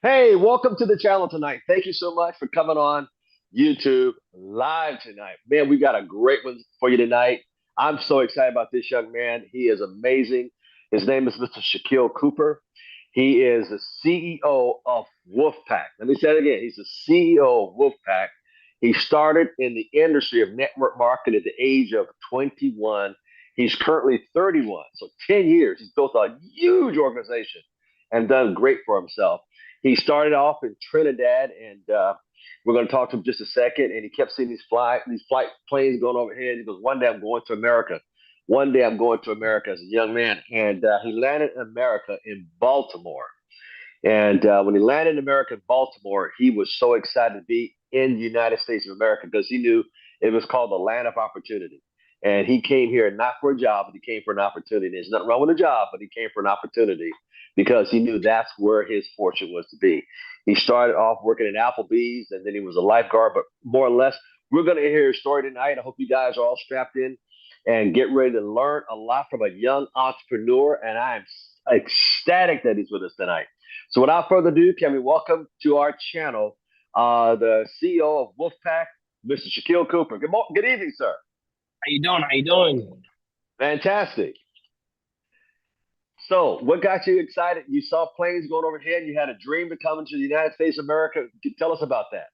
Hey, welcome to the channel tonight. Thank you so much for coming on YouTube live tonight. Man, we got a great one for you tonight. I'm so excited about this young man. He is amazing. His name is Mr. Shakeel Cooper. He is the CEO of Wolfpack. Let me say it again. He's the CEO of Wolfpack. He started in the industry of network marketing at the age of 21. He's currently 31. So 10 years. He's built a huge organization and done great for himself. He started off in Trinidad, and we're going to talk to him just a second. And he kept seeing these flight planes going overhead. He goes, "One day I'm going to America. One day I'm going to America." As a young man, and he landed in America in Baltimore. And when he landed in America in Baltimore, he was so excited to be in the United States of America because he knew it was called the land of opportunity. And he came here not for a job, but he came for an opportunity. There's nothing wrong with a job, but he came for an opportunity because he knew that's where his fortune was to be. He started off working at Applebee's, and then he was a lifeguard. But more or less, we're going to hear his story tonight. I hope you guys are all strapped in and get ready to learn a lot from a young entrepreneur. And I'm ecstatic that he's with us tonight. So without further ado, can we welcome to our channel the CEO of Wolfpack, Mr. Shakeel Cooper. Good evening, sir. How you doing? How you doing? Fantastic. So, what got you excited? You saw planes going overhead. You had a dream to come into the United States of America. Tell us about that.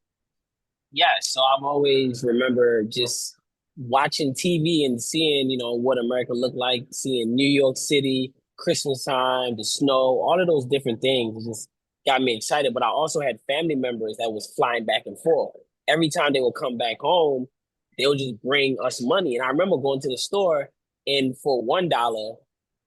Yeah, so I've always remember just watching TV and seeing, what America looked like, seeing New York City, Christmas time, the snow, all of those different things just got me excited. But I also had family members that was flying back and forth. Every time they would come back home, they would just bring us money. And I remember going to the store and for $1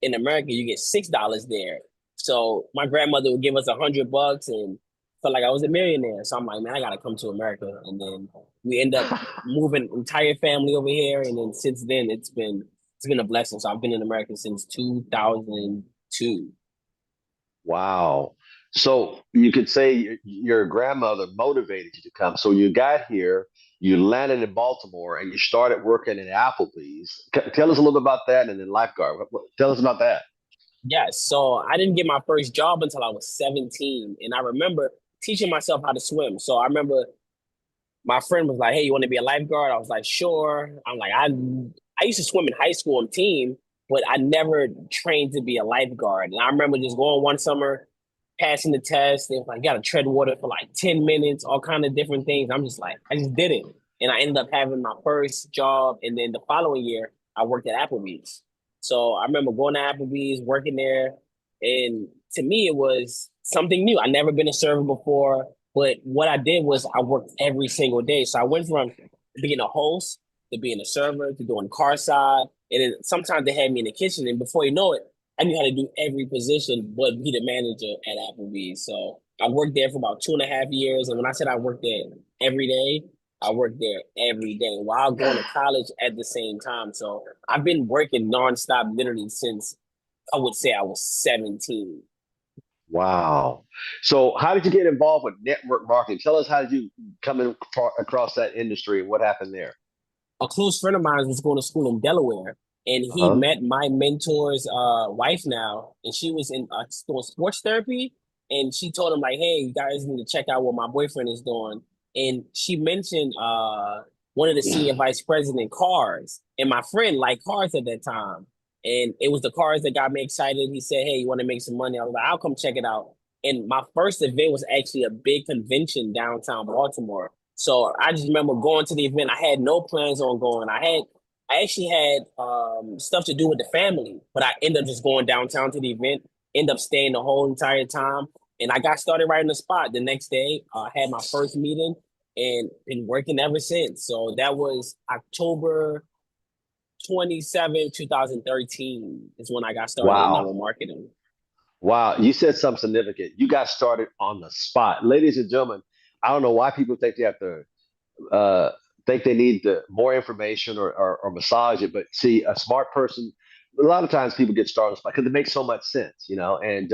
in America, you get $6 there. So my grandmother would give us $100 and felt like I was a millionaire. So I'm like, man, I gotta come to America. And then we end up moving entire family over here. And then since then it's been a blessing. So I've been in America since 2002. Wow. So you could say your grandmother motivated you to come. So you got here, you landed in Baltimore, and you started working at Applebee's. Tell us a little bit about that, and then lifeguard. Tell us about that. Yes. So I didn't get my first job until I was 17. And I remember teaching myself how to swim. So I remember my friend was like, "Hey, you want to be a lifeguard?" I was like, "Sure." I'm like, I used to swim in high school on team, but I never trained to be a lifeguard. And I remember just going one summer, passing the test. They was like, "You got to tread water for like 10 minutes, all kind of different things." I'm just like, I just did it, and I ended up having my first job. And then the following year, I worked at Applebee's. So I remember going to Applebee's, working there, and to me, it was something new. I never been a server before. But what I did was I worked every single day. So I went from being a host to being a server to doing car side. And then sometimes they had me in the kitchen. And before you know it, I knew how to do every position but be the manager at Applebee's. So I worked there for about 2.5 years. And when I said I worked there every day, I worked there every day while going to college at the same time. So I've been working nonstop literally since I would say I was 17. Wow. So, how did you get involved with network marketing? Tell us, how did you come across that industry and what happened there? A close friend of mine was going to school in Delaware, and he Uh-huh. met my mentor's wife now, and she was in doing sports therapy, and she told him like, "Hey, you guys need to check out what my boyfriend is doing." And she mentioned one of the senior vice president cars, and my friend liked cars at that time, and it was the cars that got me excited. He said, "Hey, you want to make some money?" I was like, "I'll come check it out." And my first event was actually a big convention downtown Baltimore. So I just remember going to the event. I had no plans on going. I actually had stuff to do with the family, but I ended up just going downtown to the event, end up staying the whole entire time. And I got started right on the spot. The next day, I had my first meeting and been working ever since. So that was October 27, 2013 is when I got started in Wow. network marketing. Wow. You said something significant. You got started on the spot. Ladies and gentlemen, I don't know why people think they have to uh, think they need more information or massage it. But see, a smart person, a lot of times people get started because it makes so much sense, you know. And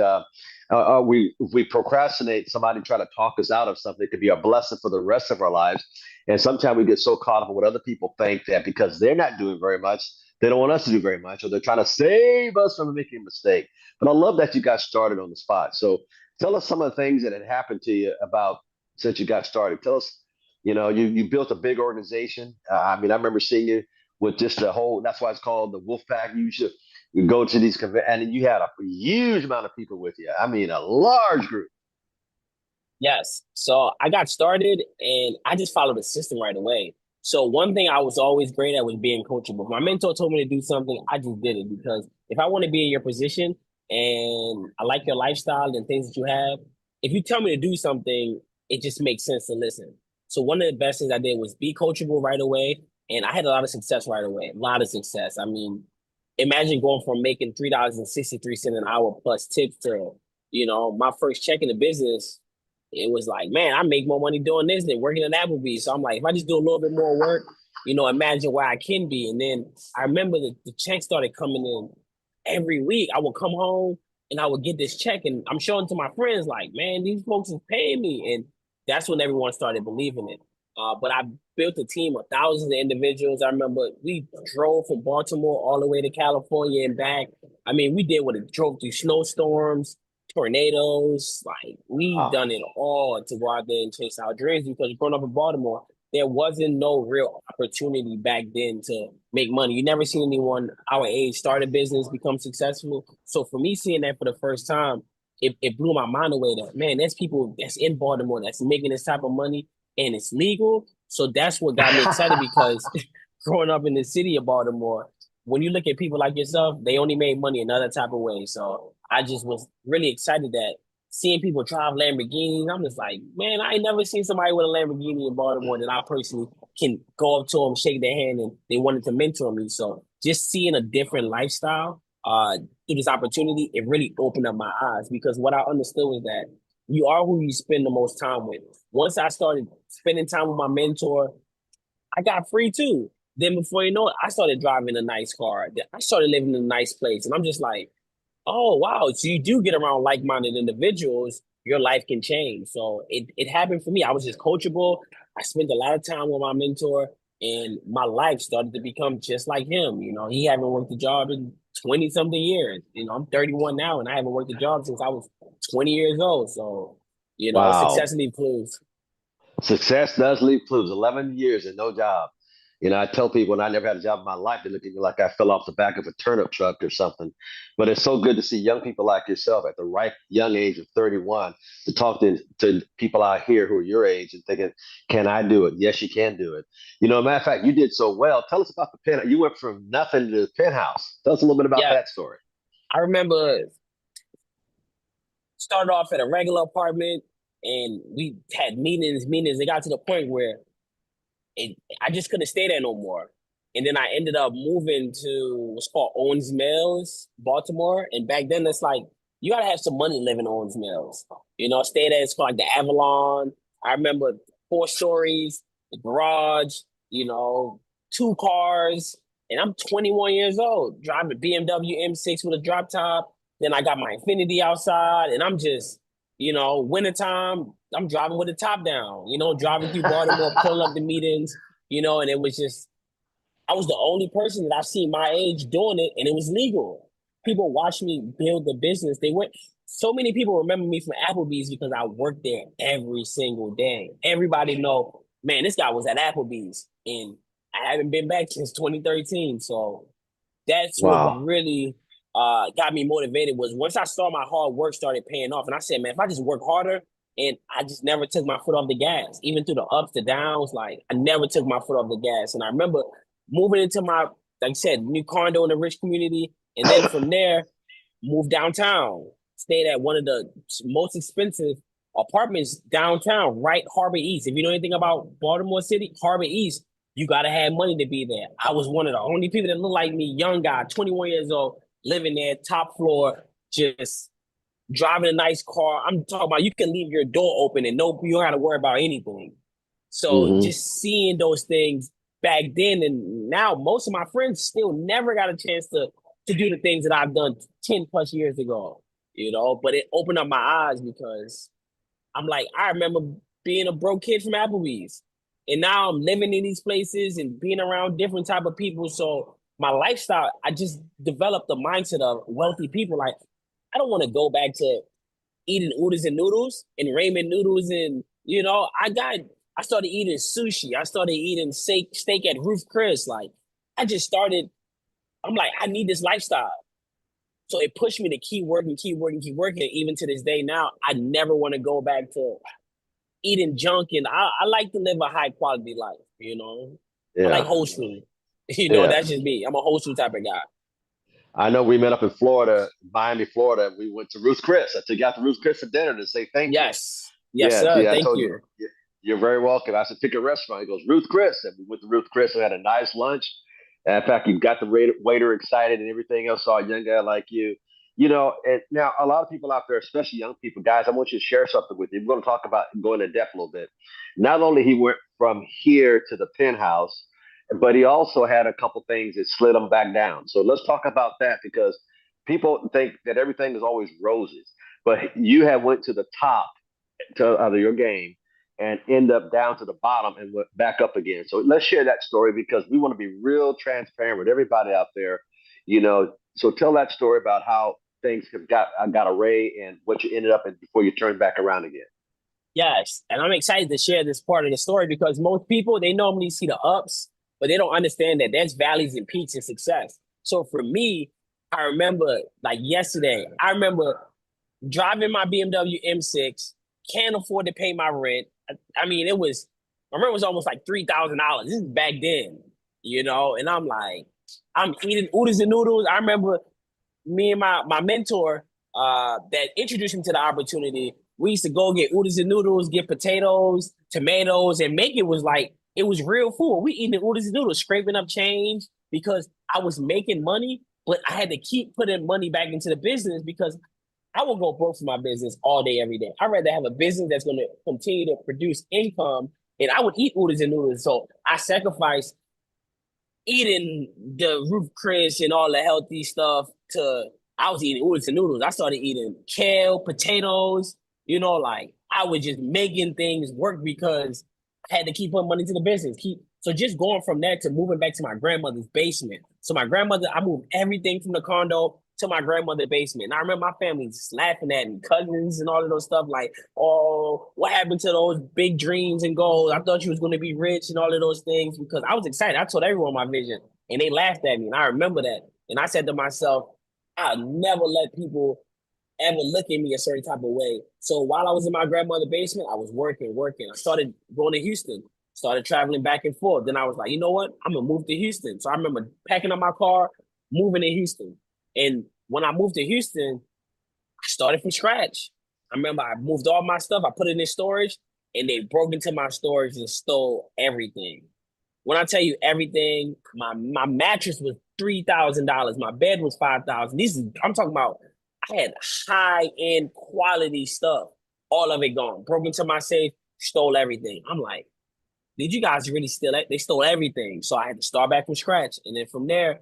we if we procrastinate, somebody try to talk us out of something. It could be a blessing for the rest of our lives. And sometimes we get so caught up in what other people think that because they're not doing very much, they don't want us to do very much, or they're trying to save us from making a mistake. But I love that you got started on the spot. So Tell us some of the things that had happened to you about since you got started. Tell us, you built a big organization. I mean, I remember seeing you with just the whole. That's why it's called the Wolf Pack. You go to these and you had a huge amount of people with you. I mean, a large group. Yes. So I got started and I just followed the system right away. So one thing I was always great at was being coachable. If my mentor told me to do something, I just did it because if I want to be in your position and I like your lifestyle and things that you have, if you tell me to do something, it just makes sense to listen. So one of the best things I did was be coachable right away. And I had a lot of success right away. A lot of success. I mean, imagine going from making $3.63 an hour plus tips to, my first check in the business, it was like, man, I make more money doing this than working at Applebee's. So I'm like, if I just do a little bit more work, imagine where I can be. And then I remember the check started coming in every week. I would come home and I would get this check, and I'm showing to my friends, like, man, these folks is paying me. And that's when everyone started believing it. But I built a team of thousands of individuals. I remember we drove from Baltimore all the way to California and back. I mean, we did what it drove through snowstorms, tornadoes. Like we've Wow. done it all to go out there and chase our dreams because growing up in Baltimore, there wasn't no real opportunity back then to make money. You never seen anyone our age start a business, become successful. So for me seeing that for the first time, it blew my mind away that man, there's people that's in Baltimore that's making this type of money and it's legal. So that's what got me excited because growing up in the city of Baltimore, when you look at people like yourself, they only made money another type of way. So I just was really excited that seeing people drive Lamborghinis, I'm just like, man, I ain't never seen somebody with a Lamborghini in Baltimore that I personally can go up to them, shake their hand, and they wanted to mentor me. So just seeing a different lifestyle through this opportunity, it really opened up my eyes because what I understood was that you are who you spend the most time with. Once I started spending time with my mentor, I got free too. Then before you know it, I started driving a nice car. I started living in a nice place. And I'm just like, oh wow. So you do get around like-minded individuals, your life can change. So it happened for me. I was just coachable. I spent a lot of time with my mentor and my life started to become just like him. He haven't worked a job in 20 something years. I'm 31 now and I haven't worked a job since I was 20 years old. So, Wow. success leaves clues. Success does leave clues. 11 years and no job. I tell people when I never had a job in my life, they look at me like I fell off the back of a turnip truck or something. But it's so good to see young people like yourself at the right young age of 31 to talk to people out here who are your age and thinking, can I do it? Yes, you can do it. Matter of fact, you did so well. Tell us about the pen. You went from nothing to the penthouse. Tell us a little bit about Yeah, that story. I remember started off at a regular apartment and we had meetings. It got to the point where I just couldn't stay there no more. And then I ended up moving to what's called Owens Mills, Baltimore. And back then, it's like you gotta have some money living in Owens Mills. Stay there. It's called like the Avalon. I remember 4 stories, the garage. You know, 2 cars, and I'm 21 years old, driving a BMW M6 with a drop top. Then I got my Infinity outside, and I'm just, wintertime, I'm driving with the top down, driving through Baltimore, pulling up the meetings, and it was just, I was the only person that I've seen my age doing it, and it was legal. People watched me build the business. So many people remember me from Applebee's because I worked there every single day. Everybody know, man, this guy was at Applebee's, and I haven't been back since 2013. So that's what Wow. really got me motivated was once I saw my hard work started paying off, and I said, man, if I just work harder, and I just never took my foot off the gas, even through the ups, the downs, like I never took my foot off the gas. And I remember moving into my, like I said, new condo in a rich community, and then from there, moved downtown, stayed at one of the most expensive apartments downtown, right Harbor East. If you know anything about Baltimore City, Harbor East, you gotta have money to be there. I was one of the only people that looked like me, young guy, 21 years old, living there, top floor, just driving a nice car. I'm talking about you can leave your door open and no, you don't got to worry about anything. So Hmm. just seeing those things back then and now, most of my friends still never got a chance to do the things that I've done 10 plus years ago. But it opened up my eyes because I'm like, I remember being a broke kid from Applebee's. And now I'm living in these places and being around different type of people. So my lifestyle, I just developed the mindset of wealthy people. Like, I don't want to go back to eating oodles and noodles and ramen noodles, and I started eating sushi. I started eating steak at Ruth Chris. Like I just started. I'm like, I need this lifestyle. So it pushed me to keep working, keep working, keep working. And even to this day now, I never want to go back to eating junk. And I like to live a high quality life, I like Yeah, whole food. yeah. That's just me. I'm a whole food type of guy. I know we met up in Florida, Miami, Florida. We went to Ruth Chris. I took you out to Ruth Chris for dinner to say thank you. Yes. Yes, Yes, sir. yeah, I Thank told you. you. You're very welcome. I said, pick a restaurant. He goes, Ruth Chris. And we went to Ruth Chris and had a nice lunch. And in fact, you got the waiter excited and everything else. Saw a young guy like you. And now a lot of people out there, especially young people, guys, I want you to share something with you. We're going to talk about going in depth a little bit. Not only he went from here to the penthouse, but he also had a couple things that slid him back down. So let's talk about that because people think that everything is always roses, but you have went to the top to your game and end up down to the bottom and went back up again. So let's share that story because we want to be real transparent with everybody out there. So tell that story about how things have got array and what you ended up in before you turned back around again. Yes. And I'm excited to share this part of the story because most people, they normally see the ups, but they don't understand that there's valleys and peaks in success. So for me, I remember like yesterday, I remember driving my BMW M6, can't afford to pay my rent. I mean, my rent was almost like $3,000. This is back then, and I'm like, I'm eating oodles and noodles. I remember me and my mentor that introduced me to the opportunity. We used to go get oodles and noodles, get potatoes, tomatoes, and make it was real food. We eating oodles and noodles, scraping up change because I was making money, but I had to keep putting money back into the business because I will go broke for my business all day, every day. I'd rather have a business that's going to continue to produce income, and I would eat oodles and noodles. So I sacrificed eating the Ruth Chris and all the healthy stuff I was eating oodles and noodles. I started eating kale, potatoes, like I was just making things work because I had to keep putting money to the business. So just going from that to moving back to my grandmother's basement. So my grandmother, I moved everything from the condo to my grandmother's basement. And I remember my family just laughing at me, cousins and all of those stuff like, oh, what happened to those big dreams and goals? I thought you was going to be rich and all of those things because I was excited. I told everyone my vision and they laughed at me. And I remember that. And I said to myself, I'll never let people ever look at me a certain type of way. So while I was in my grandmother's basement, I was working, working. I started going to Houston, started traveling back and forth. Then I was like, you know what? I'm gonna move to Houston. So I remember packing up my car, moving to Houston. And when I moved to Houston, I started from scratch. I remember I moved all my stuff, I put it in storage, and they broke into my storage and stole everything. When I tell you everything, my mattress was $3,000. My bed was 5,000. I'm talking about. I had high end quality stuff. All of it gone. Broke into my safe, stole everything. I'm like, did you guys really steal it? They stole everything. So I had to start back from scratch. And then from there,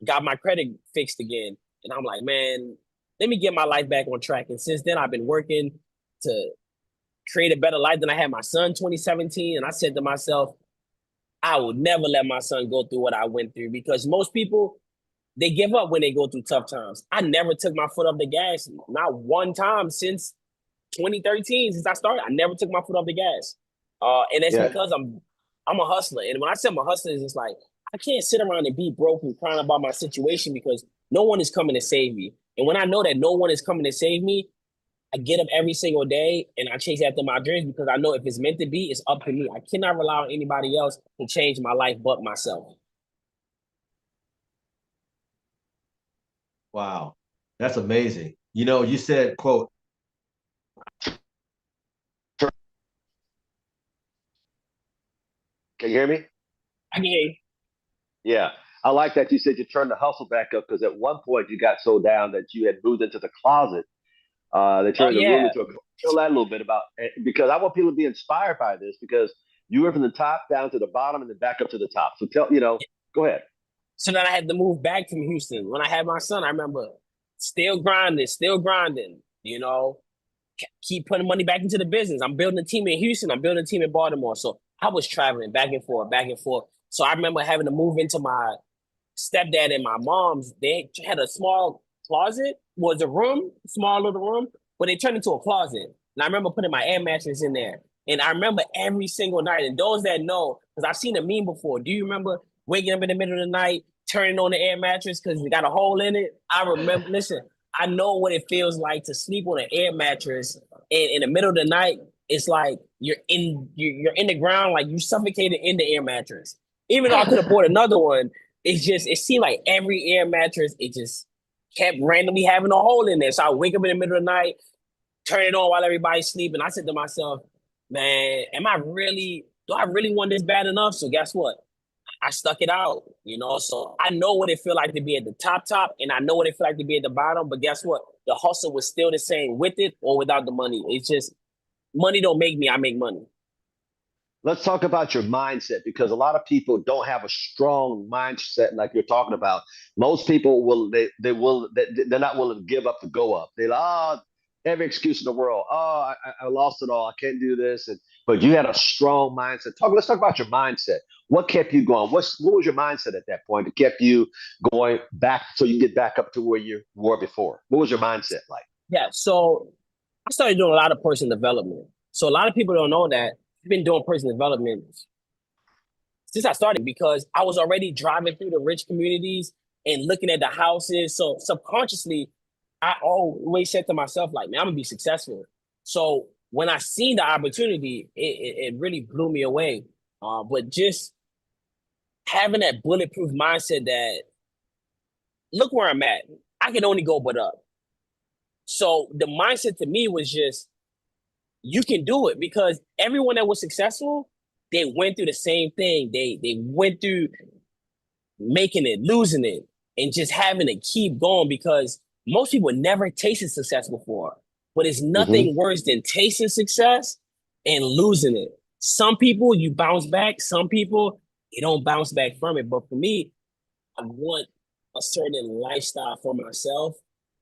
got my credit fixed again. And I'm like, man, let me get my life back on track. And since then, I've been working to create a better life than I had my son 2017. And I said to myself, I will never let my son go through what I went through because most people, they give up when they go through tough times. I never took my foot off the gas, not one time since 2013, since I started. I never took my foot off the gas. And it's Yeah, because I'm a hustler. And when I say I'm a hustler, it's just like I can't sit around and be broke and crying about my situation because no one is coming to save me. And when I know that no one is coming to save me, I get up every single day and I chase after my dreams because I know if it's meant to be, it's up to me. I cannot rely on anybody else to change my life but myself. Wow. That's amazing. You said, quote, can you hear me? I mean, Yeah, I like that you said you turned the hustle back up because at one point you got so down that you had moved into the closet. They oh turned the room yeah. into a. Tell that a little bit about because I want people to be inspired by this because you went from the top down to the bottom and then back up to the top. So go ahead. So then I had to move back from Houston. When I had my son, I remember still grinding, keep putting money back into the business. I'm building a team in Houston. I'm building a team in Baltimore. So I was traveling back and forth, back and forth. So I remember having to move into my stepdad and my mom's. They had a small closet, was a room, small little room. but they turned into a closet. And I remember putting my air mattress in there. And I remember every single night. And those that know, because I've seen a meme before. Do you remember waking up in the middle of the night, turning on the air mattress because it got a hole in it? I remember, listen, I know what it feels like to sleep on an air mattress. And in the middle of the night, it's like you're in the ground, like you suffocated in the air mattress. Even though I could have bought another one, it seemed like every air mattress, it just kept randomly having a hole in there. So I wake up in the middle of the night, turn it on while everybody's sleeping. I said to myself, man, do I really want this bad enough? So guess what? I stuck it out, So I know what it feel like to be at the top, and I know what it feel like to be at the bottom. But guess what? The hustle was still the same with it or without the money. It's just money don't make me, I make money. Let's talk about your mindset because a lot of people don't have a strong mindset like you're talking about. Most people they're not willing to give up to go up. They like, every excuse in the world. Oh, I lost it all. I can't do this. But you had a strong mindset. Let's talk about your mindset. What kept you going? What was your mindset at that point that kept you going back so you get back up to where you were before? What was your mindset like? Yeah, so I started doing a lot of personal development. So a lot of people don't know that I've been doing personal development since I started because I was already driving through the rich communities and looking at the houses. So subconsciously, I always said to myself, like, man, I'm gonna be successful. So when I seen the opportunity, it really blew me away. But just having that bulletproof mindset that look where I'm at, I can only go but up. So the mindset to me was just you can do it because everyone that was successful, they went through the same thing. They went through making it, losing it, and just having to keep going because most people never tasted success before. But it's Mm-hmm. nothing worse than tasting success and losing it. Some people you bounce back, some people you don't bounce back from it. But for me, I want a certain lifestyle for myself.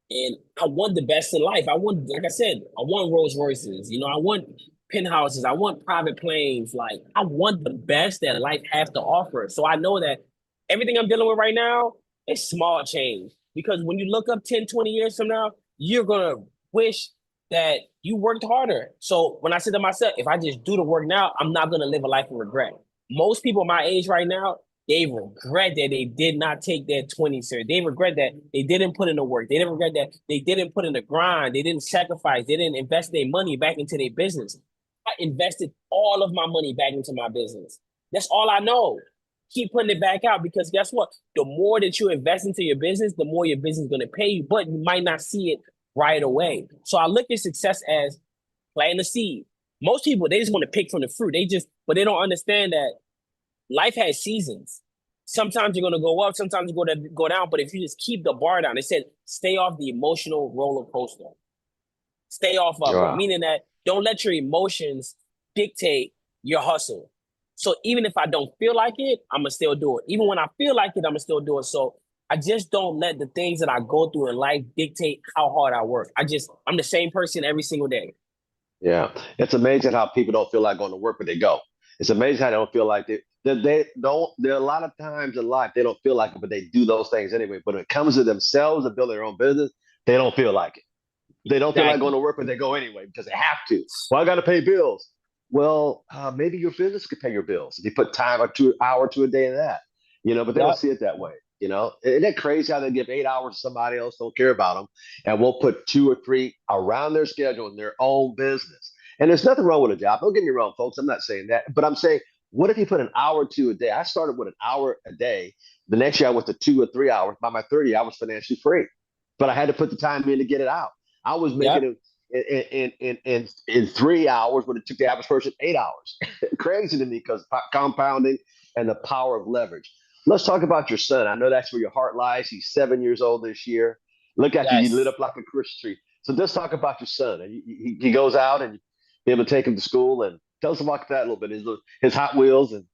And I want the best in life. Like I said, I want Rolls Royces. I want penthouses. I want private planes. Like, I want the best that life has to offer. So I know that everything I'm dealing with right now is small change. Because when you look up 10, 20 years from now, you're going to wish that you worked harder. So when I said to myself, if I just do the work now, I'm not going to live a life of regret. Most people my age right now, they regret that they did not take that 20, sir. They regret that they didn't put in the work. They didn't regret that they didn't put in the grind. They didn't sacrifice. They didn't invest their money back into their business. I invested all of my money back into my business. That's all I know. Keep putting it back out because guess what? The more that you invest into your business, the more your business is going to pay you, but you might not see it right away. So I look at success as planting a seed. Most people, they just want to pick from the fruit. But they don't understand that life has seasons. Sometimes you're going to go up, sometimes you're going to go down. But if you just keep the bar down, it said stay off the emotional roller coaster. Stay off of it, Wow. meaning that don't let your emotions dictate your hustle. So even if I don't feel like it, I'm going to still do it. Even when I feel like it, I'm going to still do it. So I just don't let the things that I go through in life dictate how hard I work. I'm the same person every single day. Yeah, it's amazing how people don't feel like going to work, but they go. It's amazing how they don't feel like they don't. There are a lot of times in life they don't feel like it, but they do those things anyway. But when it comes to themselves and building their own business, they don't feel like it. They don't feel like going Exactly. to work, but they go anyway because they have to. Well, I got to pay bills. Well, maybe your business could pay your bills if you put time or 2 hour to a day in that. But they don't Yep. see it that way. Isn't it crazy how they give 8 hours to somebody else, don't care about them, and we'll put two or three around their schedule in their own business. And there's nothing wrong with a job. Don't get me wrong, folks. I'm not saying that, but I'm saying, what if you put an hour or two a day? I started with an hour a day. The next year I went to 2 or 3 hours. By my 30, I was financially free, but I had to put the time in to get it out. I was making Yep. it in 3 hours, but it took the average person 8 hours. Crazy to me because compounding and the power of leverage. Let's talk about your son. I know that's where your heart lies. He's 7 years old this year. Look at you. You lit Yes. up like a Christmas tree. So let's talk about your son. He goes out and you be able to take him to school and tell us about that a little bit. His Hot Wheels and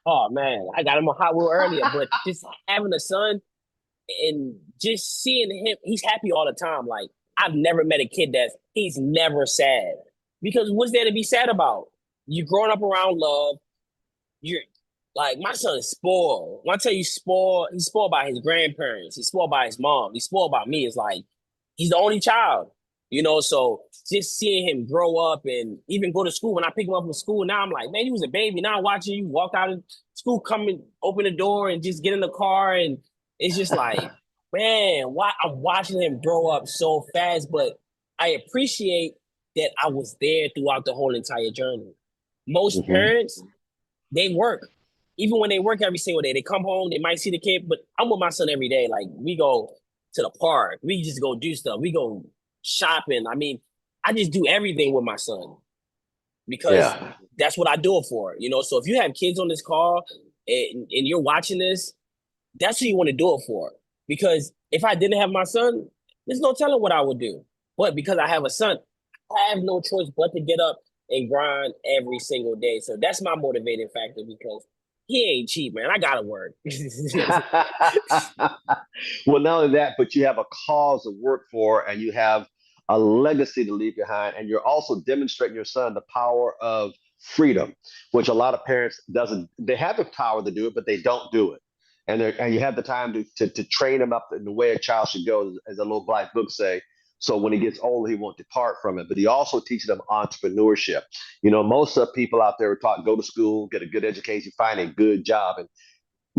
Oh man, I got him on Hot Wheel earlier, but just having a son and just seeing him, he's happy all the time. Like I've never met a kid he's never sad because what's there to be sad about? You're growing up around love. You're like my son is spoiled. When I tell you spoiled, he's spoiled by his grandparents. He's spoiled by his mom. He's spoiled by me. It's like he's the only child. So just seeing him grow up and even go to school. When I pick him up from school, now I'm like, man, he was a baby. Now I'm watching you walk out of school, come and open the door and just get in the car. And it's just like, man, why I'm watching him grow up so fast. But I appreciate that I was there throughout the whole entire journey. Most Hmm. parents, they work. Even when they work every single day, they come home, they might see the kid, but I'm with my son every day. Like we go to the park, we just go do stuff, we go shopping. I mean, I just do everything with my son because Yeah. that's what I do it for. So if you have kids on this call and you're watching this, that's what you want to do it for. Because if I didn't have my son, there's no telling what I would do. But because I have a son, I have no choice but to get up and grind every single day. So that's my motivating factor because he ain't cheap, man. I gotta work. Well, not only that, but you have a cause to work for, and you have a legacy to leave behind, and you're also demonstrating your son the power of freedom, which a lot of parents doesn't. They have the power to do it, but they don't do it. And you have the time to train him up in the way a child should go, as a little black book say. So when he gets older, he won't depart from it. But he also teaches them entrepreneurship. Most of people out there are taught go to school, get a good education, find a good job, and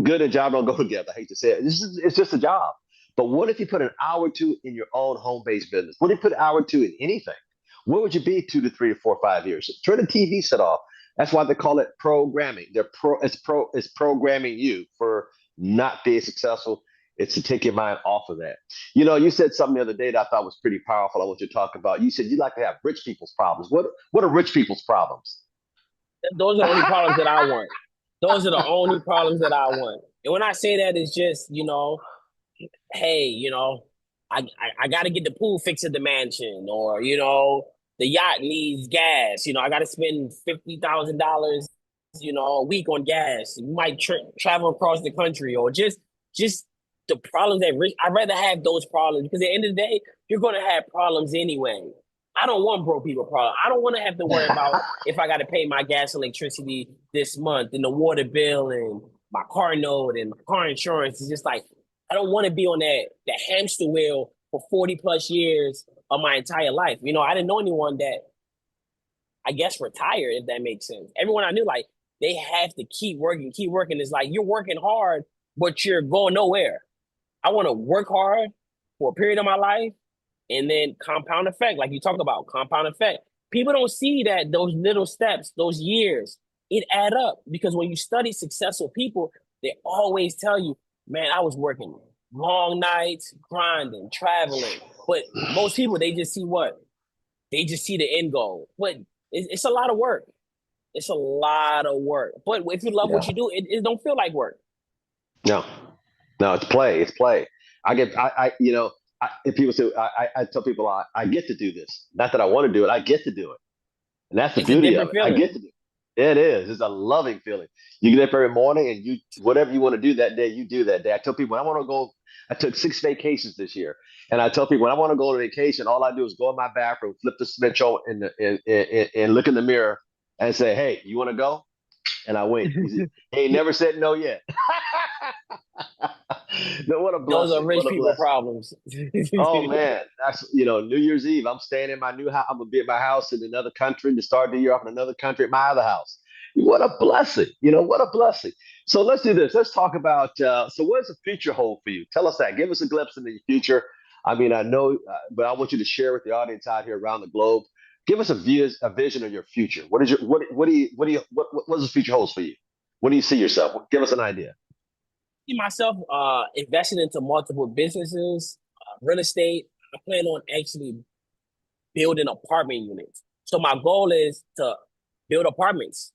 good and job don't go together. I hate to say it. It's just a job. But what if you put an hour or two in your own home based business? What if you put an hour or two in anything? Where would you be 2 to 3 to 4 or 5 years? Turn the TV set off. That's why they call it programming. It's programming you for not being successful. It's to take your mind off of that. You said something the other day that I thought was pretty powerful. I want you to talk about. You said you like to have rich people's problems. What are rich people's problems? Those are the only problems that I want. Those are the only problems that I want. And when I say that, it's just, hey, I got to get the pool fixed at the mansion, or the yacht needs gas. I got to spend $50,000, a week on gas. You might travel across the country, or just the problems that rich. I'd rather have those problems because at the end of the day, you're going to have problems anyway. I don't want broke people problems. I don't want to have to worry about if I got to pay my gas, electricity this month, and the water bill, and my car note, and my car insurance. It's just like I don't want to be on that hamster wheel for 40 plus years of my entire life. I didn't know anyone that I guess retired, if that makes sense. Everyone I knew, like, they have to keep working, keep working. It's like you're working hard, but you're going nowhere. I want to work hard for a period of my life and then compound effect, like you talk about, compound effect. People don't see that those little steps, those years, it add up because when you study successful people, they always tell you, man, I was working long nights, grinding, traveling. But most people, they just see what? They just see the end goal. But it's a lot of work. It's a lot of work. But if you love what Yeah. you do, it don't feel like work. No, no, it's play. It's play. If people say, I tell people, I get to do this. Not that I want to do it. I get to do it. And that's the It's a beauty of different it. I feeling. get to do it. It is. It's a loving feeling. You get up every morning and whatever you want to do that day, you do that day. I tell people when I want to go, I took 6 vacations this year. And I tell people when I want to go on vacation, all I do is go in my bathroom, flip the switch on and look in the mirror and say, hey, you want to go? And I wink. He ain't never said no yet. No, what a Those are blessing. rich What a people blessing. problems. Oh man, that's New Year's Eve. I'm staying in my new house. I'm gonna be at my house in another country to start the year off in another country at my other house. What a blessing. What a blessing. So let's do this. Let's talk about. So what does the future hold for you? Tell us that. Give us a glimpse into the future. I mean, I know, but I want you to share with the audience out here around the globe. Give us a vision of your future. What is your what does the future holds for you? What do you see yourself? Give us an idea. See myself investing into multiple businesses, real estate. I plan on actually building apartment units. So my goal is to build apartments.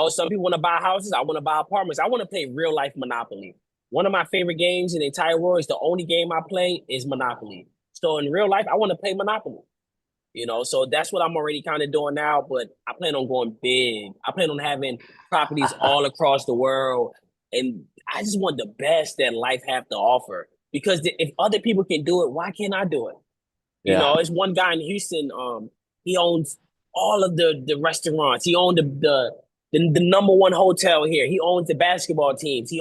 Some people want to buy houses. I want to buy apartments. I want to play real life Monopoly. One of my favorite games in the entire world is the only game I play is Monopoly. So in real life, I want to play Monopoly. So that's what I'm already kind of doing now, but I plan on going big. I plan on having properties all across the world. And I just want the best that life have to offer. Because if other people can do it, why can't I do it? Yeah. It's one guy in Houston, he owns all of the restaurants. He owned the number one hotel here. He owns the basketball teams.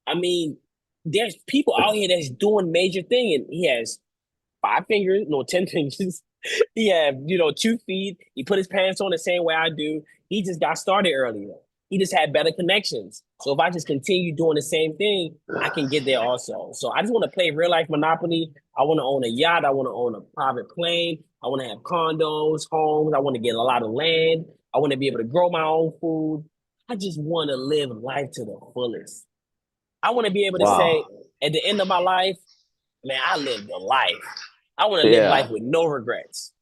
I mean, there's people out here that's doing major thing, and he has 5 fingers, no, 10 fingers. He had, 2 feet. He put his pants on the same way I do. He just got started earlier. He just had better connections. So if I just continue doing the same thing, I can get there also. So I just want to play real life Monopoly. I want to own a yacht. I want to own a private plane. I want to have condos, homes. I want to get a lot of land. I want to be able to grow my own food. I just want to live life to the fullest. I want to be able to say Wow. at the end of my life, man, I lived a life. I want to live life Yeah. with no regrets.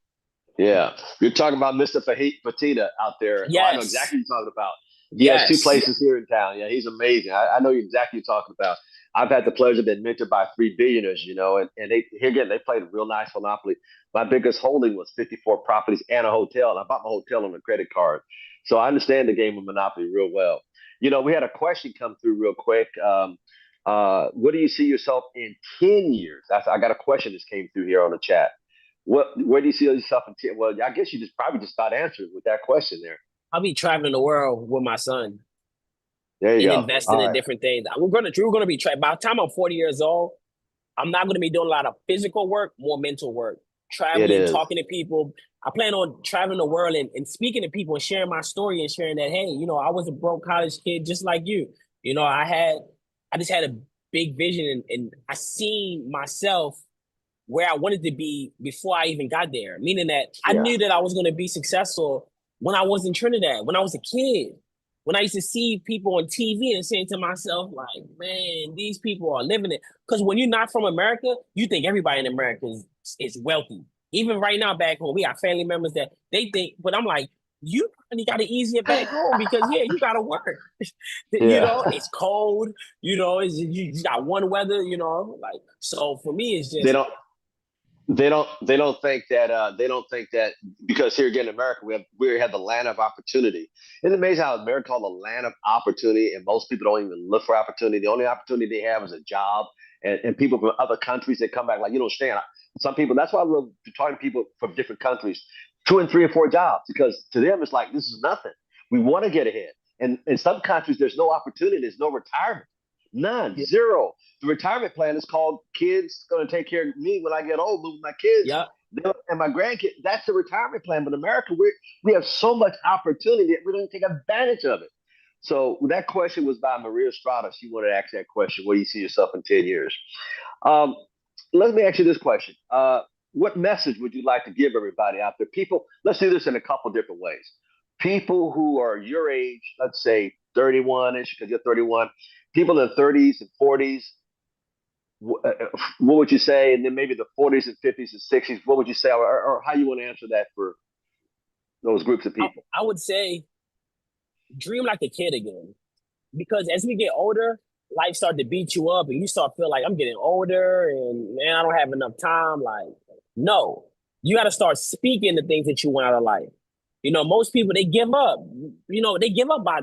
Yeah. You're talking about Mr. Fatita out there. Oh, I know Yes. exactly what you're talking about. He has two Yes. places here in town. Yeah, he's amazing. I know exactly what you're talking about. I've had the pleasure of being mentored by three billionaires, and they here again they played a real nice Monopoly. My biggest holding was 54 properties and a hotel, and I bought my hotel on a credit card. So I understand the game of Monopoly real well. We had a question come through real quick. What do you see yourself in 10 years? I got a question that came through here on the chat. Where do you see yourself in 10? Well, I guess you just probably just start answering with that question there. I'll be traveling the world with my son There you and go. investing All in right. different things. We're gonna be by the time I'm 40 years old, I'm not gonna be doing a lot of physical work, more mental work. It Traveling, is. talking to people. I plan on traveling the world and speaking to people and sharing my story and sharing that, hey, I was a broke college kid just like you. I just had a big vision and I seen myself where I wanted to be before I even got there. Meaning that I Yeah. knew that I was going to be successful when I was in Trinidad, when I was a kid, when I used to see people on TV and saying to myself, like, man, these people are living it. Because when you're not from America, you think everybody in America is wealthy. Even right now back home, we got family members that they think, but I'm like, you probably got it easier back home because yeah, you gotta work. Yeah. It's cold. You got one weather. Like so. For me, it's They just don't they don't think that because here again in America we have the land of opportunity. It's amazing how America called the land of opportunity, and most people don't even look for opportunity. The only opportunity they have is a job, and people from other countries that come back like you don't understand. Some people that's why I love talking to people from different countries, 2 and 3 and 4 jobs because to them it's like this is nothing. We want to get ahead, and in some countries there's no opportunity, there's no retirement, none, yeah, zero. The retirement plan is called kids going to take care of me when I get old, moving my kids yeah. and my grandkids. That's the retirement plan. But in America, we have so much opportunity that we don't take advantage of it. So that question was by Maria Estrada. She wanted to ask that question: where do you see yourself in 10 years? Um, Let me ask you this question: what message would you like to give everybody out there? People, let's do this in a couple different ways. People who are your age, let's say 31 ish, because you're 31. People in the 30s and 40s, what would you say? And then maybe the 40s and 50s and 60s, what would you say? Or how you want to answer that for those groups of I, people? I would say dream like a kid again. Because as we get older, life start to beat you up and you start feel like I'm getting older and man, I don't have enough time. Like, no. You gotta start speaking the things that you want out of life. Most people they give up. They give up by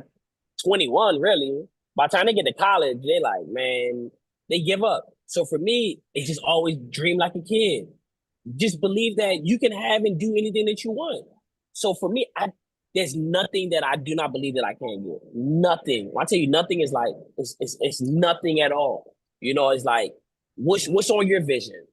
21, really. By the time they get to college, they like, man, they give up. So for me, it's just always dream like a kid. Just believe that you can have and do anything that you want. So for me, there's nothing that I do not believe that I can do. Nothing. When I tell you nothing is like it's nothing at all. It's like what's on your vision?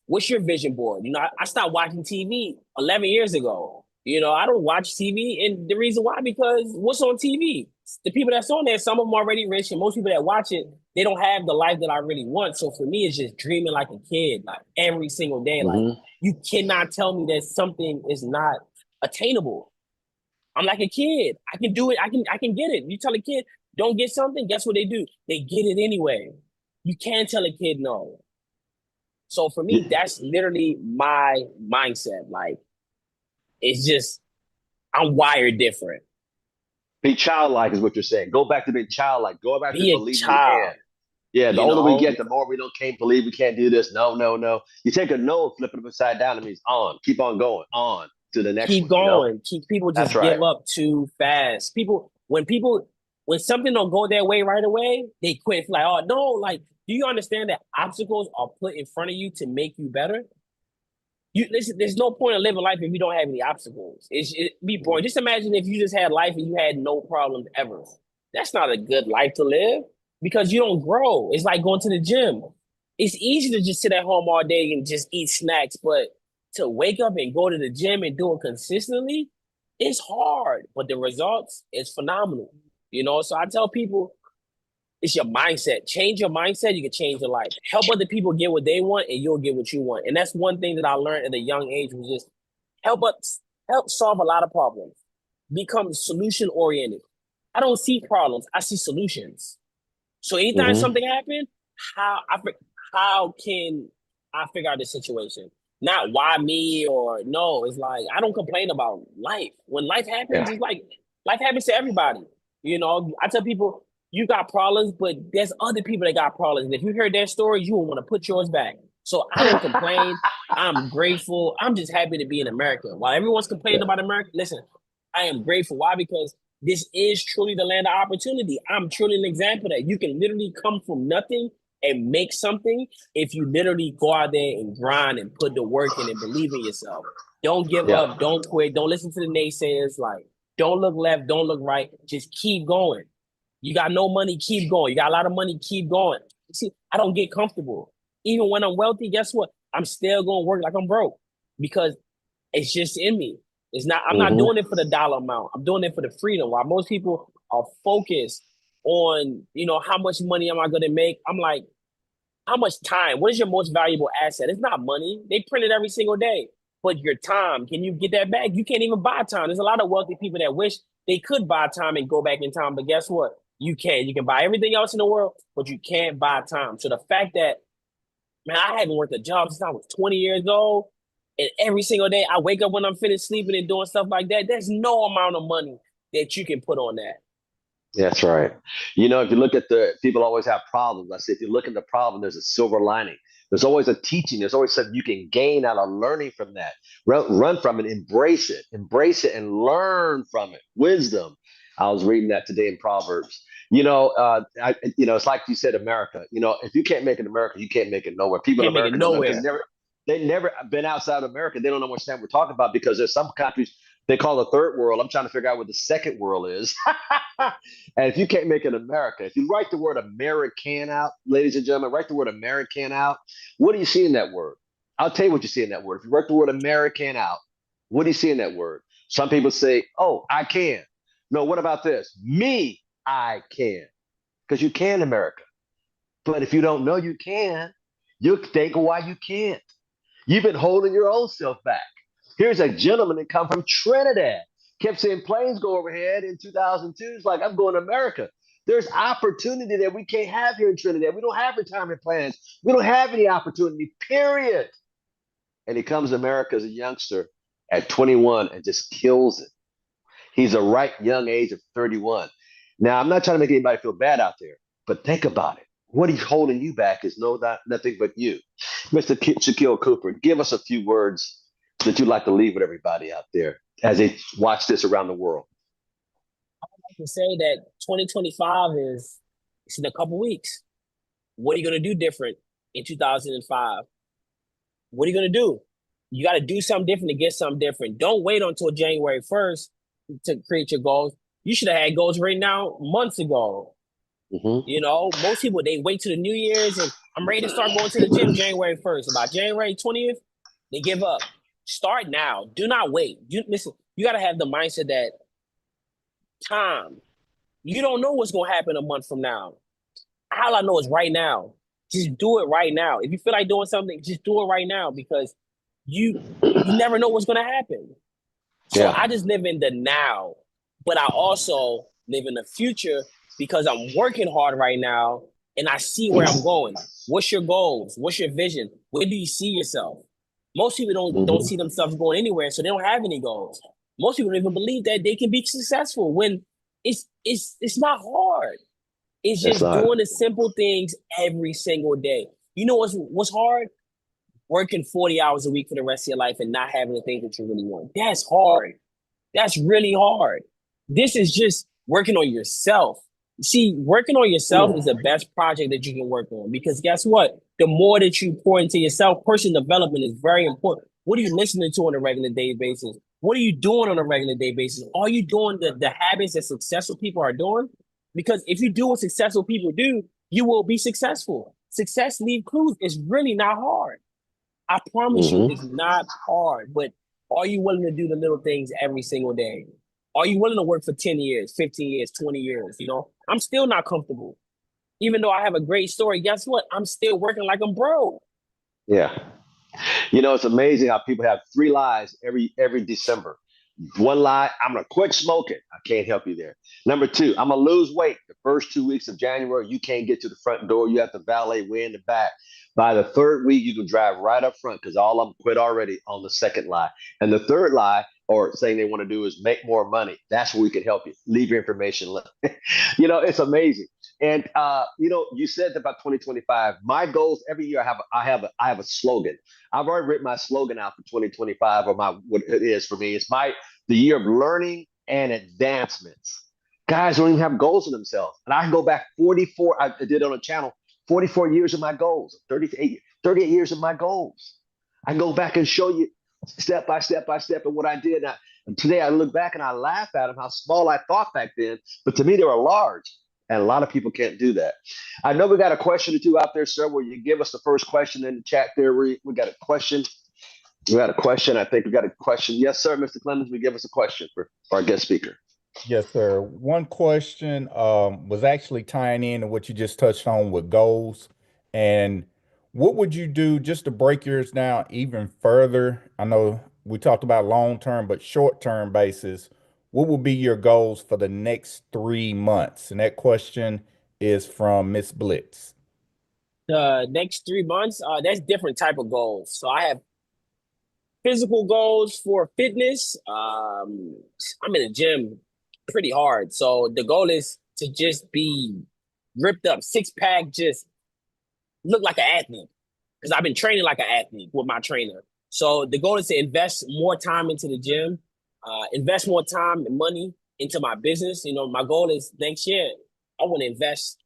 What's your vision board? I stopped watching TV 11 years ago. I don't watch TV, and the reason why because what's on TV? The people that's on there, some of them already rich, and most people that watch it, they don't have the life that I really want. So for me, it's just dreaming like a kid, like every single day. Like Mm-hmm. you cannot tell me that something is not attainable. I'm like a kid. I can do it. I can get it. You tell a kid don't get something, guess what they do? They get it anyway. You can't tell a kid no. So for me, that's literally my mindset. Like it's just I'm wired different. Be childlike is what you're saying. Go back to being childlike. Go back to Be a believing you can. child, Yeah, the you older we know. get, the more we don't can't believe we can't do this. No, no, no. You take a no and flip it upside down. It means on. Keep on going. On to the next Keep one. going. Keep people That's just right. give up too fast. When something don't go their way right away, they quit. Like, oh no, like, do you understand that obstacles are put in front of you to make you better? Listen, there's no point in living life if you don't have any obstacles. It be boring. Just imagine if you just had life and you had no problems ever. That's not a good life to live because you don't grow. It's like going to the gym. it's easy to just sit at home all day and just eat snacks, but to wake up and go to the gym and do it consistently, it's hard. But the results is phenomenal. So I tell people it's your mindset. Change your mindset, you can change your life. Help other people get what they want, and you'll get what you want. And that's one thing that I learned at a young age was just help solve a lot of problems. Become solution oriented. I don't see problems, I see solutions. So anytime Hmm. something happens, how I how can I figure out the situation? Not why me or no. It's like I don't complain about life. When life happens, Yeah. it's like life happens to everybody. I tell people you got problems, but there's other people that got problems. And if you heard their story, you will want to put yours back. So I don't complain. I'm grateful. I'm just happy to be in America. While everyone's complaining Yeah. about America, listen, I am grateful. Why? Because this is truly the land of opportunity. I'm truly an example that you can literally come from nothing and make something if you literally go out there and grind and put the work in and believe in yourself. Don't give Yeah. up. Don't quit. Don't listen to the naysayers. Like, don't look left. Don't look right. Just keep going. You got no money, keep going. You got a lot of money, keep going. See, I don't get comfortable. Even when I'm wealthy, guess what? I'm still going to work like I'm broke because it's just in me. It's not. I'm not Hmm. doing it for the dollar amount. I'm doing it for the freedom. While most people are focused on, how much money am I going to make? I'm like, how much time? What is your most valuable asset? It's not money. They print it every single day. But your time, can you get that back? You can't even buy time. There's a lot of wealthy people that wish they could buy time and go back in time. But guess what? You can. You can buy everything else in the world, but you can't buy time. So the fact that, man, I haven't worked a job since I was 20 years old. And every single day I wake up when I'm finished sleeping and doing stuff like that. There's no amount of money that you can put on that. That's right. If you look at the people always have problems. I say if you look at the problem, there's a silver lining. There's always a teaching. There's always something you can gain out of learning from that. Run from it, embrace it, and learn from it. Wisdom. I was reading that today in Proverbs. It's like you said, America. If you can't make it in America, you can't make it nowhere. People in Can't make it America don't know because nowhere. they never been outside of America. They don't understand what we're talking about because there's some countries they call the third world. I'm trying to figure out what the second world is. And if you can't make it America, if you write the word American out, ladies and gentlemen, write the word American out. What do you see in that word? I'll tell you what you see in that word. If you write the word American out, what do you see in that word? Some people say, oh, I can. No, what about this? Me, I can. Because you can, America. But if you don't know you can, you think why you can't. You've been holding your own self back. Here's a gentleman that come from Trinidad. Kept seeing planes go overhead in 2002. It's like, I'm going to America. There's opportunity that we can't have here in Trinidad. We don't have retirement plans. We don't have any opportunity, period. And he comes to America as a youngster at 21 and just kills it. He's a right young age of 31. Now, I'm not trying to make anybody feel bad out there, but think about it. What he's holding you back is nothing but you. Mr. Shakeel Cooper, give us a few words that you'd like to leave with everybody out there as they watch this around the world. I can say that 2025 is it's in a couple weeks. What are you gonna do different in 2005? What are you gonna do? You got to do something different to get something different. Don't wait until January 1st to create your goals. You should have had goals right now months ago. Mm-hmm. Most people they wait to the New Year's and I'm ready to start going to the gym January 1st. About January 20th, they give up. Start now. Do not wait. You listen, you gotta have the mindset that time, you don't know what's gonna happen a month from now. All I know is right now. Just do it right now. If you feel like doing something, just do it right now because you you never know what's gonna happen. So Yeah. I just live in the now, but I also live in the future because I'm working hard right now and I see where I'm going. What's your goals? What's your vision? Where do you see yourself? Most people don't see Mm-hmm. themselves going anywhere, so they don't have any goals. Most people don't even believe that they can be successful when it's not hard. It's That's just not. doing the simple things every single day. You know what's hard? Working 40 hours a week for the rest of your life and not having the things that you really want. That's hard. That's really hard. This is just working on yourself. See, working on yourself is the best project that you can work on because guess what? The more that you pour into yourself, personal development is very important. What are you listening to on a regular day basis? What are you doing on a regular day basis? Are you doing the habits that successful people are doing? Because if you do what successful people do, you will be successful. success leave clues. It's really not hard. I promise you, Hmm. it's not hard. But are you willing to do the little things every single day? Are you willing to work for 10 years, 15 years, 20 years? I'm still not comfortable. Even though I have a great story, guess what? I'm still working like I'm broke. Yeah. It's amazing how people have three lies every December. One lie, I'm gonna quit smoking. I can't help you there. Number two, I'm gonna lose weight. The first 2 weeks of January, you can't get to the front door. You have to valet way in the back. By the third week, you can drive right up front because all of them quit already on the second lie. And the third lie, or saying they want to do, is make more money. That's where we can help you. Leave your information. It's amazing. And you said about 2025. My goals every year. I have a slogan. I've already written my slogan out for 2025, or my what it is for me. It's the year of learning and advancements. Guys don't even have goals in themselves. And I can go back 44, I did it on a channel, 44 years of my goals, 38 years of my goals. I can go back and show you step by step by step of what I did. And today I look back and I laugh at them, how small I thought back then, but to me they were large. And a lot of people can't do that. I know we got a question or two out there, sir. Will you give us the first question in the chat there? We got a question. We got a question. I think we got a question. Yes, sir, Mr. Clemens. We give us a question for our guest speaker. Yes, sir. One question was actually tying in to what you just touched on with goals. And what would you do just to break yours down even further? I know we talked about long term, but short term basis, what will be your goals for the next 3 months? And that question is from Miss Blitz. The next 3 months, that's different type of goals. So I have physical goals for fitness. I'm in the gym pretty hard. So the goal is to just be ripped up, six pack, just look like an athlete. Because I've been training like an athlete with my trainer. So the goal is to invest more time into the gym, invest more time and money into my business. My goal is next year, I want to invest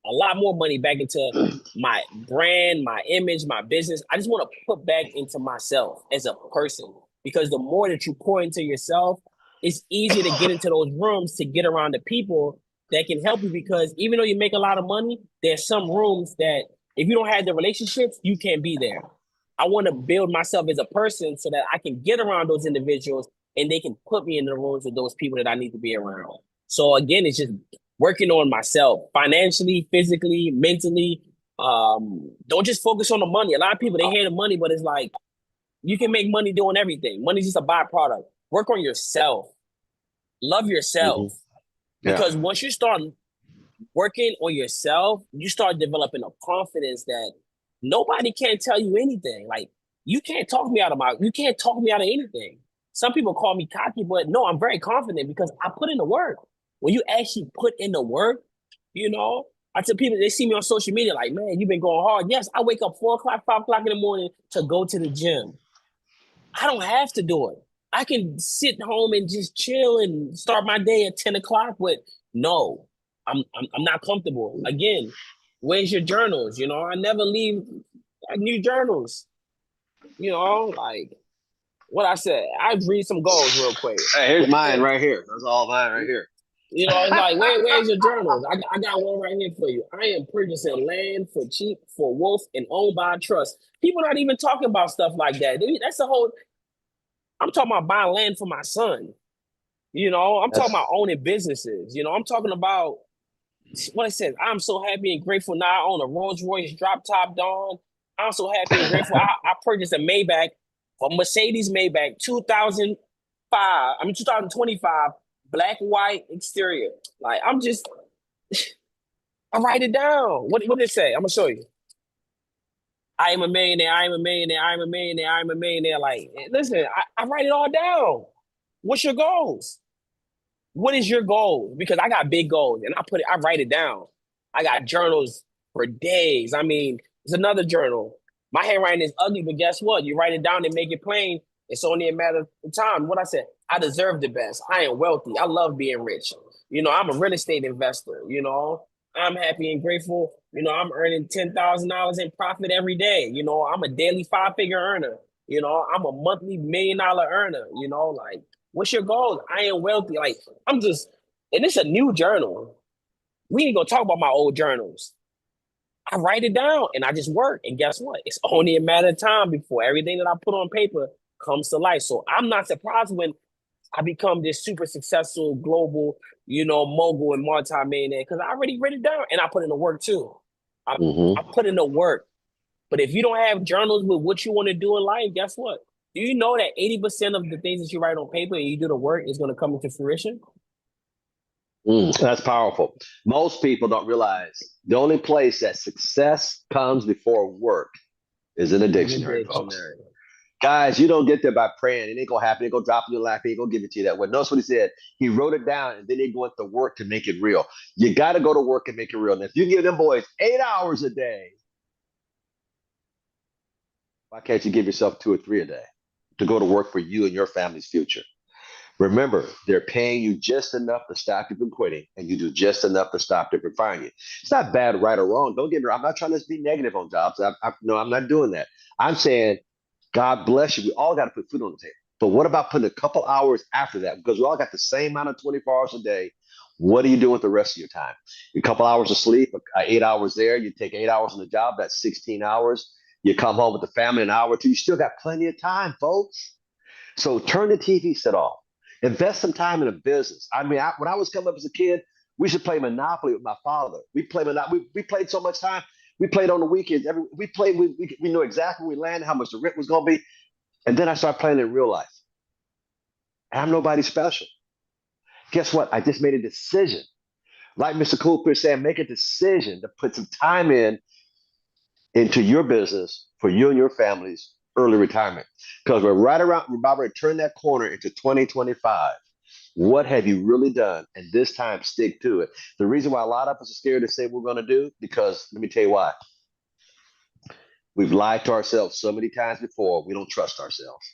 a lot more money back into my brand, my image, my business. I just want to put back into myself as a person, because the more that you pour into yourself, it's easier to get into those rooms, to get around the people that can help you. Because even though you make a lot of money, there's some rooms that if you don't have the relationships, you can't be there. I want to build myself as a person so that I can get around those individuals and they can put me in the rooms with those people that I need to be around. So again, it's just working on myself financially, physically, mentally. Don't just focus on the money. A lot of people, they hear the money, but it's like, you can make money doing everything. Money's just a byproduct. Work on yourself. Love yourself. Mm-hmm. Yeah. Because once you start working on yourself, you start developing a confidence that nobody can tell you anything. Like, you can't talk me out of anything. Some people call me cocky, but no, I'm very confident because I put in the work. When you actually put in the work, I tell people, they see me on social media like, man, you've been going hard. Yes, I wake up 4 o'clock, 5 o'clock in the morning to go to the gym. I don't have to do it. I can sit home and just chill and start my day at 10 o'clock, but no, I'm not comfortable. Again, where's your journals? I never leave new journals. Like what I said, I read some goals real quick. Hey, here's mine right here. That's all mine right here. It's like, where's your journals? I got one right here for you. I am purchasing land for cheap, for wealth, and owned by a trust. People not even talking about stuff like that. That's the whole. I'm talking about buying land for my son. I'm talking about owning businesses. I'm talking about what it says. I'm so happy and grateful now. I own a Rolls Royce drop top Dawn. I'm so happy and grateful. I purchased a Maybach, a Mercedes Maybach, 2025, black, white exterior. Like, I write it down. What did it say? I'm gonna show you. I am a millionaire. I am a millionaire. I am a millionaire. I am a millionaire. Like, listen, I write it all down. What's your goals? What is your goal? Because I got big goals and I write it down. I got journals for days. I mean, it's another journal. My handwriting is ugly, but guess what? You write it down and make it plain. It's only a matter of time. What I said, I deserve the best. I am wealthy. I love being rich. I'm a real estate investor. I'm happy and grateful. I'm earning $10,000 in profit every day. I'm a daily 5-figure earner. I'm a monthly $1 million earner. Like, what's your goal? I am wealthy. Like, and it's a new journal. We ain't gonna talk about my old journals. I write it down and I just work. And guess what? It's only a matter of time before everything that I put on paper comes to life. So I'm not surprised when I become this super successful global, mogul and multi-millionaire because I already written it down and I put in the work too. I, Mm-hmm. I put in the work. But if you don't have journals with what you want to do in life, guess what? Do you know that 80% of the things that you write on paper and you do the work is going to come into fruition? That's powerful. Most people don't realize the only place that success comes before work is in a In the dictionary, folks. dictionary. Guys, you don't get there by praying. It ain't gonna happen. It ain't gonna drop in your lap. It ain't gonna give it to you that way. Notice what he said. He wrote it down and then he went to work to make it real. You got to go to work and make it real. And if you give them boys 8 hours a day, why can't you give yourself 2 or 3 a day to go to work for you and your family's future? Remember, they're paying you just enough to stop you from quitting, and you do just enough to stop them from firing you. It's not bad, right or wrong. Don't get me wrong. I'm not trying to be negative on jobs. No, I'm not doing that. I'm saying, God bless you. We all got to put food on the table. But what about putting a couple hours after that? Because we all got the same amount of 24 hours a day. What are you doing with the rest of your time? A couple hours of sleep, 8 hours there. You take 8 hours on the job. That's 16 hours. You come home with the family an hour or two. You still got plenty of time, folks. So turn the TV set off. Invest some time in a business. I mean, when I was coming up as a kid, we should play Monopoly with my father. We played Monopoly. We played so much time. We played on the weekends. We played. We knew exactly where we landed, how much the rent was going to be. And then I started playing in real life. I'm nobody special. Guess what? I just made a decision. Like Mr. Cooper is saying, make a decision to put some time into your business for you and your family's early retirement. Because we're about to turn that corner into 2025. What have you really done? And this time, stick to it. The reason why a lot of us are scared to say what we're going to do, because let me tell you why. We've lied to ourselves so many times before, we don't trust ourselves.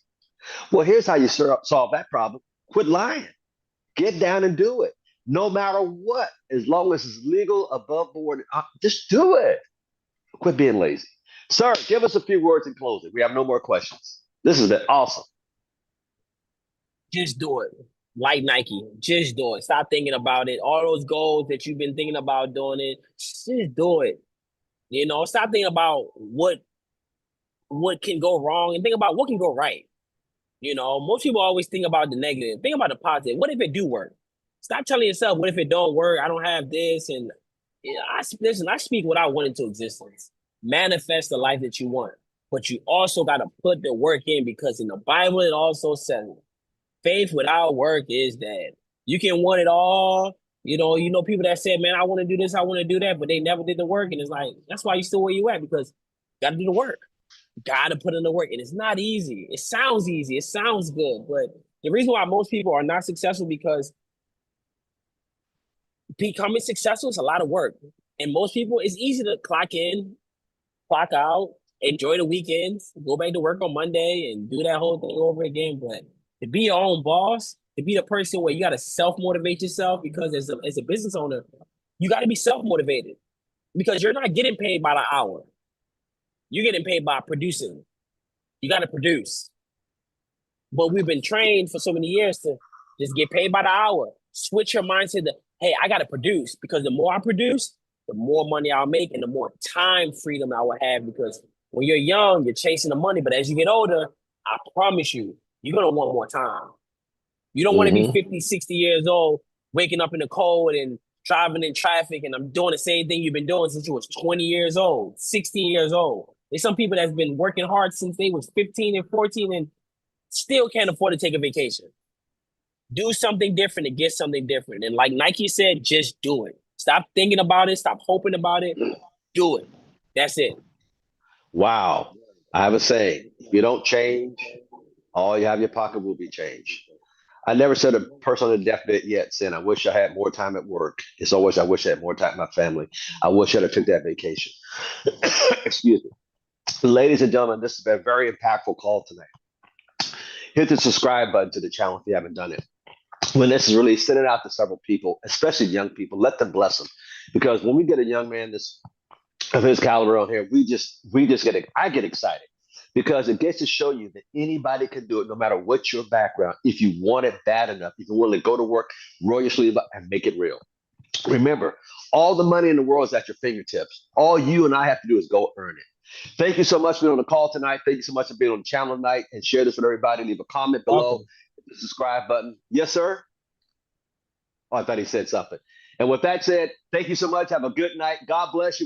Well, here's how you solve that problem. Quit lying. Get down and do it. No matter what, as long as it's legal, above board, just do it. Quit being lazy. Sir, give us a few words in closing. We have no more questions. This has been awesome. Just do it. Like Nike, just do it. Stop thinking about it. All those goals that you've been thinking about doing it, just do it. Stop thinking about what can go wrong and think about what can go right. Most people always think about the negative. Think about the positive. What if it do work? Stop telling yourself, what if it don't work? I don't have this. And listen, I speak what I want into existence. Manifest the life that you want. But you also got to put the work in because in the Bible, it also says faith without work is dead. You can want it all. People that said, man, I want to do this, I want to do that, but they never did the work. And it's like, that's why you still where you at because you got to do the work. Got to put in the work. And it's not easy. It sounds easy. It sounds good. But the reason why most people are not successful because becoming successful is a lot of work. And most people, it's easy to clock in, clock out, enjoy the weekends, go back to work on Monday and do that whole thing over again. But to be your own boss, to be the person where you got to self-motivate yourself because as a business owner, you got to be self-motivated because you're not getting paid by the hour. You're getting paid by producing. You got to produce. But we've been trained for so many years to just get paid by the hour. Switch your mindset to, hey, I got to produce because the more I produce, the more money I'll make and the more time freedom I will have because when you're young, you're chasing the money. But as you get older, I promise you, you're going to want more time. You don't want to be 50, 60 years old, waking up in the cold and driving in traffic and I'm doing the same thing you've been doing since you was 20 years old, 16 years old. There's some people that's been working hard since they was 15 and 14 and still can't afford to take a vacation. Do something different and get something different. And like Nike said, just do it. Stop thinking about it. Stop hoping about it. Do it. That's it. Wow. I have a saying, if you don't change, all you have in your pocket will be change. I never said a person on the deathbed yet saying, I wish I had more time at work. It's always, I wish I had more time with my family. I wish I'd have took that vacation. Excuse me. Ladies and gentlemen, this has been a very impactful call tonight. Hit the subscribe button to the channel if you haven't done it. When this is released, send it out to several people, especially young people. Let them bless them. Because when we get a young man of his caliber on here, I get excited because it gets to show you that anybody can do it, no matter what your background. If you want it bad enough, if you're willing to go to work, roll your sleeve up, and make it real. Remember, all the money in the world is at your fingertips. All you and I have to do is go earn it. Thank you so much for being on the call tonight. Thank you so much for being on the channel tonight, and share this with everybody. Leave a comment below, Welcome. hit the subscribe button. Yes, sir. Oh, I thought he said something. And with that said, thank you so much. Have a good night. God bless you.